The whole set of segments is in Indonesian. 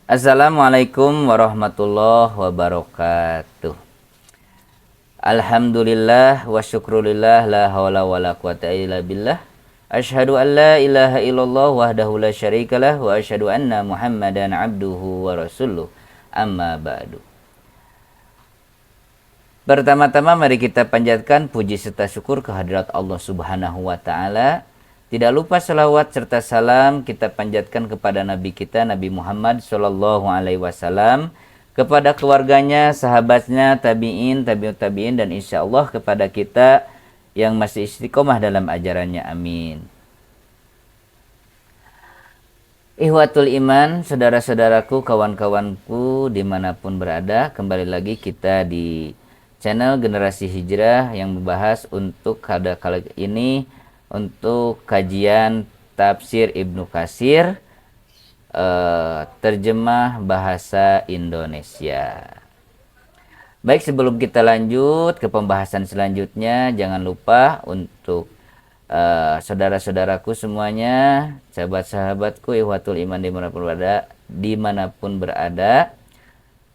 Assalamualaikum warahmatullahi wabarakatuh. Alhamdulillah wa syukrulillah la hawla wa la quwata illa billah. Asyhadu an la ilaha illallah wahdahu la syarikalah wa asyhadu anna Muhammadan abduhu wa rasuluh. Amma ba'du. Pertama-tama mari kita panjatkan puji serta syukur kehadirat Allah Subhanahu wa taala. Tidak lupa salawat serta salam kita panjatkan kepada Nabi kita Nabi Muhammad Sallallahu Alaihi Wasallam, kepada keluarganya, sahabatnya, tabiin, tabiut tabiin, dan insya Allah kepada kita yang masih istiqomah dalam ajarannya. Amin. Ihwatul iman, saudara-saudaraku, kawan-kawanku dimanapun berada, kembali lagi kita di channel Generasi Hijrah yang membahas untuk pada kali ini untuk kajian tafsir Ibnu Katsir, terjemah bahasa Indonesia. Baik, sebelum kita lanjut ke pembahasan selanjutnya, jangan lupa untuk saudara-saudaraku semuanya, sahabat-sahabatku, ihwatul iman dimanapun berada,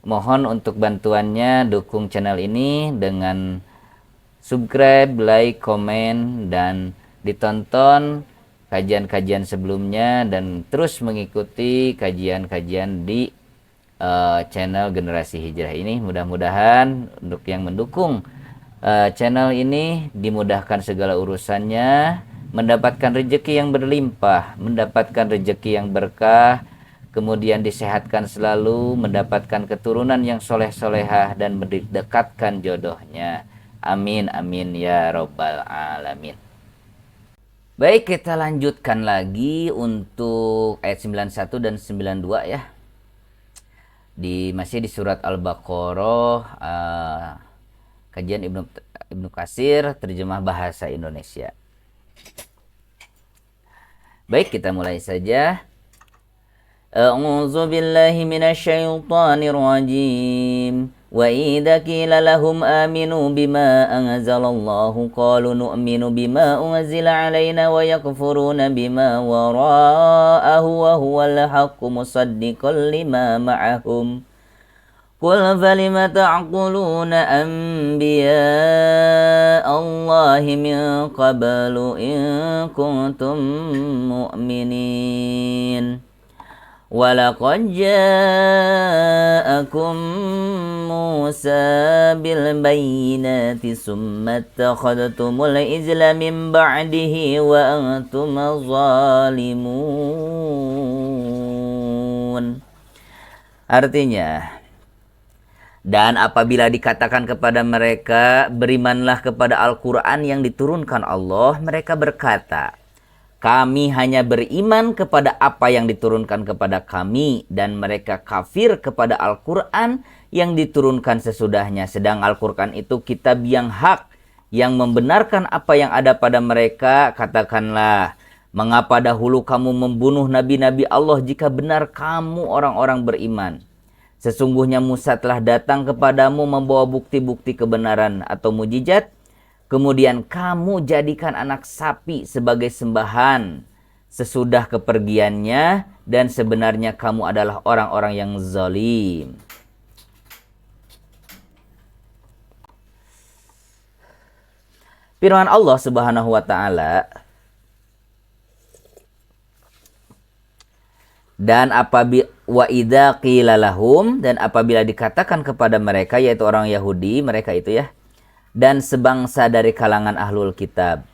mohon untuk bantuannya dukung channel ini dengan subscribe, like, komen, dan ditonton kajian-kajian sebelumnya, dan terus mengikuti kajian-kajian di channel Generasi Hijrah ini. Mudah-mudahan untuk yang mendukung channel ini dimudahkan segala urusannya, mendapatkan rezeki yang berlimpah, mendapatkan rezeki yang berkah, kemudian disehatkan selalu, mendapatkan keturunan yang soleh-solehah, dan mendekatkan jodohnya. Amin amin ya robbal alamin. Baik, kita lanjutkan lagi untuk ayat 91 dan 92 ya. Masih di surat Al-Baqarah, kajian Ibnu Katsir, terjemah bahasa Indonesia. Baik, kita mulai saja. A'udzu billahi minasyaitonir rajim. وَإِذَا قِيلَ لَهُمْ آمِنُوا بِمَا أَنزَلَ اللَّهُ قَالُوا نُؤْمِنُ بِمَا أُنزِلَ عَلَيْنَا وَيَكْفُرُونَ بِمَا وَرَاءَهُ وَهُوَ الْحَقُّ مُصَدِّقًا لِمَا مَعَهُمْ قُلْ فَلِمَ تَعْقُلُونَ أَنبِيَاءَ اللَّهِ مِنْ قَبْلُ إِنْ كُنْتُمْ مُؤْمِنِينَ وَلَقَدْ جَاءَكُمْ مُوسَى بِالْبَيِّنَاتِ ثُمَّ اتَّخَذْتُمُ الْعِجْلَ مِنْ بَعْدِهِ وَأَنْتُمْ ظَالِمُونَ. Artinya, dan apabila dikatakan kepada mereka, berimanlah kepada Al-Quran yang diturunkan Allah, mereka berkata, kami hanya beriman kepada apa yang diturunkan kepada kami, dan mereka kafir kepada Al-Quran yang diturunkan sesudahnya. Sedang Al-Quran itu kitab yang hak, yang membenarkan apa yang ada pada mereka. Katakanlah, mengapa dahulu kamu membunuh nabi-nabi Allah jika benar kamu orang-orang beriman? Sesungguhnya Musa telah datang kepadamu membawa bukti-bukti kebenaran atau mujizat. Kemudian kamu jadikan anak sapi sebagai sembahan sesudah kepergiannya, dan sebenarnya kamu adalah orang-orang yang zalim. Firman Allah Subhanahu wa taala, dan apabila dikatakan kepada mereka, yaitu orang Yahudi, mereka itu ya, dan sebangsa dari kalangan ahlul kitab,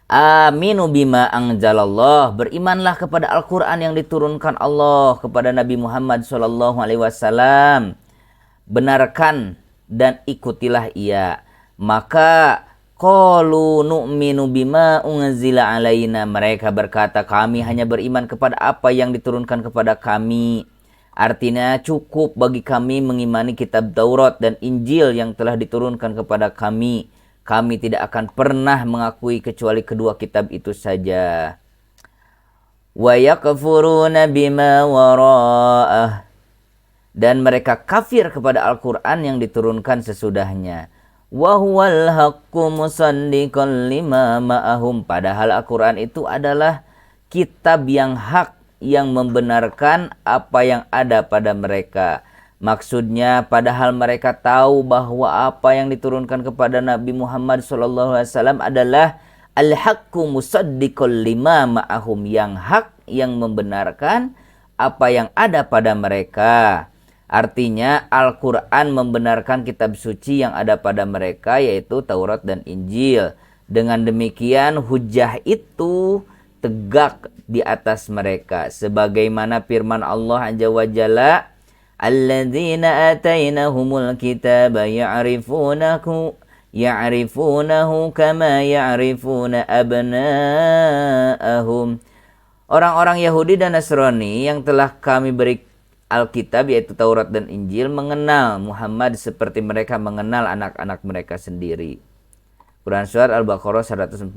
aminu bima anzalallah, berimanlah kepada Al-Quran yang diturunkan Allah kepada Nabi Muhammad SAW, benarkan dan ikutilah ia. Maka qalu nu'minu bima unzila alaina, mereka berkata, kami hanya beriman kepada apa yang diturunkan kepada kami. Artinya cukup bagi kami mengimani kitab Taurat dan Injil yang telah diturunkan kepada kami. Kami tidak akan pernah mengakui kecuali kedua kitab itu saja. Wa yakfuruna bima wara'ah, dan mereka kafir kepada Al-Quran yang diturunkan sesudahnya. Wa huwal haqqu musaddiqan lima ma'ahum, padahal Al-Quran itu adalah kitab yang hak yang membenarkan apa yang ada pada mereka. Maksudnya padahal mereka tahu bahwa apa yang diturunkan kepada Nabi Muhammad SAW adalah al-haqqu musaddiqul lima ma'ahum, yang hak yang membenarkan apa yang ada pada mereka. Artinya Al-Quran membenarkan kitab suci yang ada pada mereka, yaitu Taurat dan Injil. Dengan demikian hujah itu tegak di atas mereka, sebagaimana firman Allah Azza wa Jalla, alladzina atainahumul kitaba ya'rifunahu kama ya'rifuna abna'ahum. Orang-orang Yahudi dan Nasrani yang telah kami beri Alkitab, yaitu Taurat dan Injil, mengenal Muhammad seperti mereka mengenal anak-anak mereka sendiri. Quran Surat Al-Baqarah 146.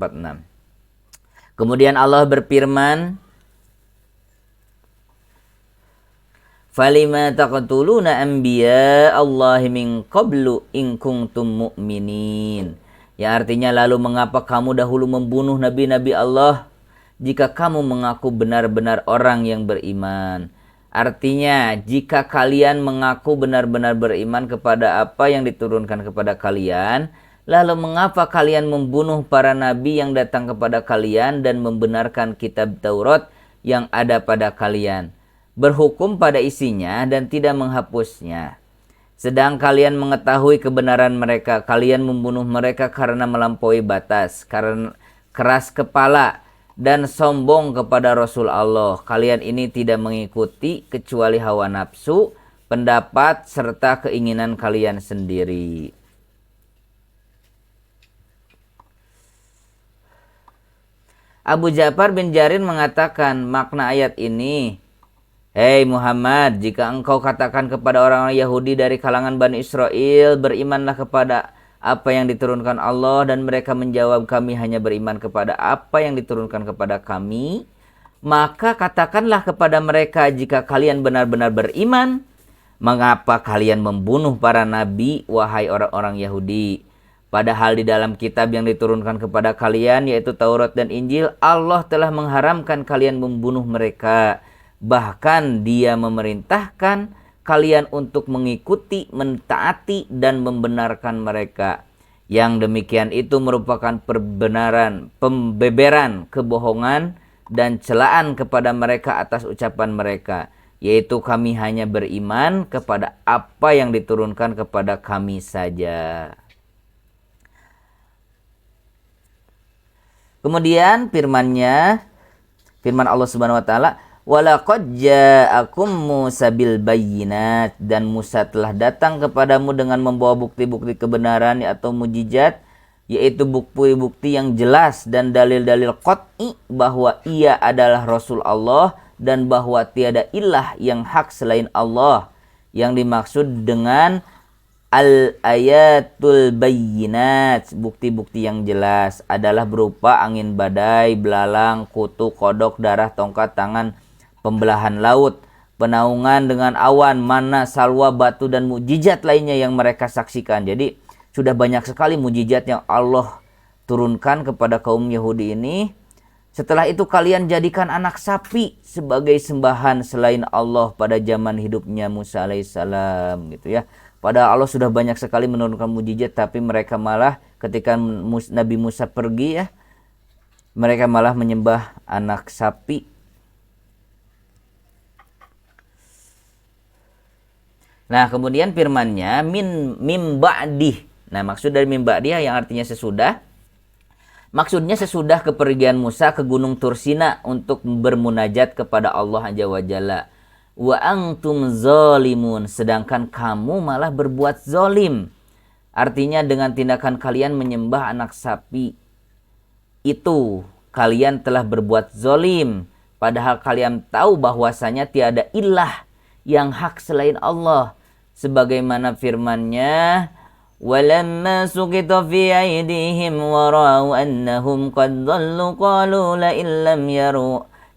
Kemudian Allah berfirman, falima taqtuluna anbiya Allahi min qablu in kuntum mu'minin. Ya, artinya lalu mengapa kamu dahulu membunuh nabi-nabi Allah jika kamu mengaku benar-benar orang yang beriman. Artinya jika kalian mengaku benar-benar beriman kepada apa yang diturunkan kepada kalian, lalu mengapa kalian membunuh para nabi yang datang kepada kalian dan membenarkan kitab Taurat yang ada pada kalian, berhukum pada isinya dan tidak menghapusnya? Sedang kalian mengetahui kebenaran mereka, kalian membunuh mereka karena melampaui batas, karena keras kepala dan sombong kepada Rasul Allah. Kalian ini tidak mengikuti kecuali hawa nafsu, pendapat, serta keinginan kalian sendiri. Abu Ja'far bin Jarir mengatakan makna ayat ini, hei Muhammad, jika engkau katakan kepada orang-orang Yahudi dari kalangan Bani Israel, berimanlah kepada apa yang diturunkan Allah, dan mereka menjawab, kami hanya beriman kepada apa yang diturunkan kepada kami, maka katakanlah kepada mereka, jika kalian benar-benar beriman, mengapa kalian membunuh para nabi, wahai orang-orang Yahudi? Padahal di dalam kitab yang diturunkan kepada kalian, yaitu Taurat dan Injil, Allah telah mengharamkan kalian membunuh mereka. Bahkan Dia memerintahkan kalian untuk mengikuti, mentaati, dan membenarkan mereka. Yang demikian itu merupakan pembeberan, kebohongan, dan celaan kepada mereka atas ucapan mereka, yaitu kami hanya beriman kepada apa yang diturunkan kepada kami saja. Kemudian firman Allah Subhanahu wa taala, walaqad ja'akum Musa bil bayyinat, dan Musa telah datang kepadamu dengan membawa bukti-bukti kebenaran atau mujizat, yaitu bukti-bukti yang jelas dan dalil-dalil qat'i bahwa ia adalah Rasul Allah dan bahwa tiada ilah yang hak selain Allah. Yang dimaksud dengan al-ayatul bayyinat, bukti-bukti yang jelas, adalah berupa angin badai, belalang, kutu, kodok, darah, tongkat tangan, pembelahan laut, penaungan dengan awan, mana, salwa, batu, dan mujizat lainnya yang mereka saksikan. Jadi sudah banyak sekali mujizat yang Allah turunkan kepada kaum Yahudi ini. Setelah itu kalian jadikan anak sapi sebagai sembahan selain Allah pada zaman hidupnya Musa alaihissalam, gitu ya. Padahal Allah sudah banyak sekali menurunkan mujizat, tapi mereka malah ketika Nabi Musa pergi, ya, mereka malah menyembah anak sapi. Nah, kemudian firman-Nya mim ba'dih. Nah, maksud dari mim ba'dih yang artinya sesudah. Maksudnya sesudah kepergian Musa ke Gunung Tursina untuk bermunajat kepada Allah Azza wa Jalla. Wa antum zalimun, sedangkan kamu malah berbuat zalim. Artinya dengan tindakan kalian menyembah anak sapi itu, kalian telah berbuat zalim. Padahal kalian tahu bahwasanya tiada ilah yang hak selain Allah. Sebagaimana firman-Nya, walamma suqita fi aydihim wa ra'u annahum qad dhallu qalu la illam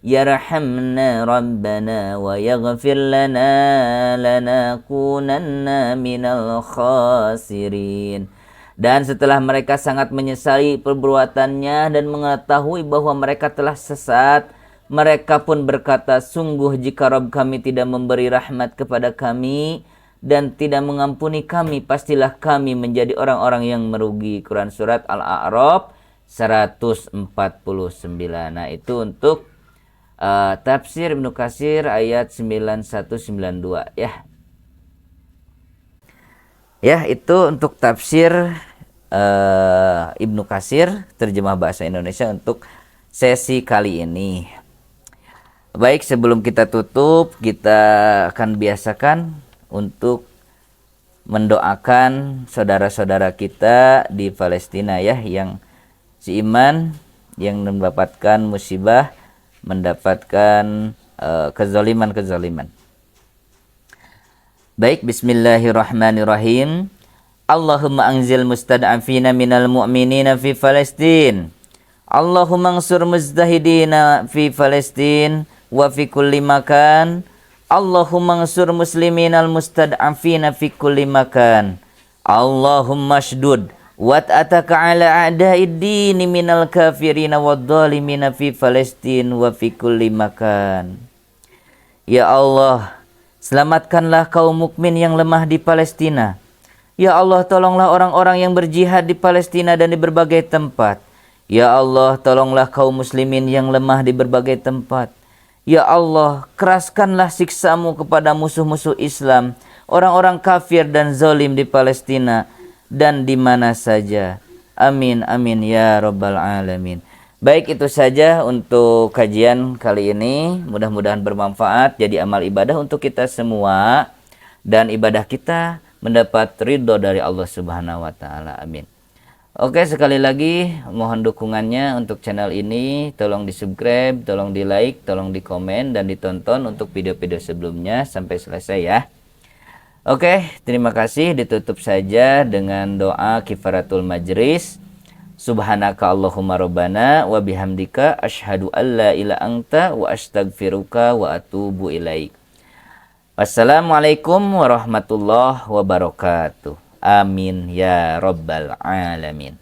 yarhamna rabbana wa yaghfir lana lanakunanna minal khasirin. Dan setelah mereka sangat menyesali perbuatannya dan mengetahui bahwa mereka telah sesat, Mereka pun berkata, sungguh jika Rabb kami tidak memberi rahmat kepada kami dan tidak mengampuni kami, pastilah kami menjadi orang-orang yang merugi. Quran Surat Al-A'raf 149. Nah itu untuk tafsir Ibnu Katsir ayat 9192 ya. Ya, itu untuk tafsir Ibnu Katsir terjemah bahasa Indonesia untuk sesi kali ini. Baik, sebelum kita tutup, kita akan biasakan untuk mendoakan saudara-saudara kita di Palestina ya, yang seiman, yang mendapatkan musibah, mendapatkan kezaliman-kezaliman. Baik, bismillahirrahmanirrahim. Allahumma anzil mustad'afina minal mu'minina fi Palestin. Allahumma ansur mujtahidina fi Palestin wa fi kulli makan. Allahumma ansur musliminal mustad'afina fi kulli makan. Allahumma shdud wat'ataka ala a'da'id dini minal kafirina wadzalimina fi Palestin wa fi kulli makan. Ya Allah, selamatkanlah kaum mukmin yang lemah di Palestina. Ya Allah, tolonglah orang-orang yang berjihad di Palestina dan di berbagai tempat. Ya Allah, tolonglah kaum muslimin yang lemah di berbagai tempat. Ya Allah, keraskanlah siksamu kepada musuh-musuh Islam, orang-orang kafir dan zalim di Palestina dan di mana saja. Amin, amin, ya Rabbal Alamin. Baik, itu saja untuk kajian kali ini. Mudah-mudahan bermanfaat, jadi amal ibadah untuk kita semua. Dan ibadah kita mendapat ridho dari Allah Subhanahu wa Ta'ala. Amin. Oke, sekali lagi mohon dukungannya untuk channel ini. Tolong di subscribe, tolong di like, tolong di komen, dan ditonton untuk video-video sebelumnya sampai selesai ya. Oke, terima kasih. Ditutup saja dengan doa kifaratul majlis. Subhanaka Allahumma rabbana wa bihamdika asyhadu an la ilaha anta wa astaghfiruka wa atubu ilaik. Wassalamualaikum warahmatullahi wabarakatuh. Amin ya rabbal alamin.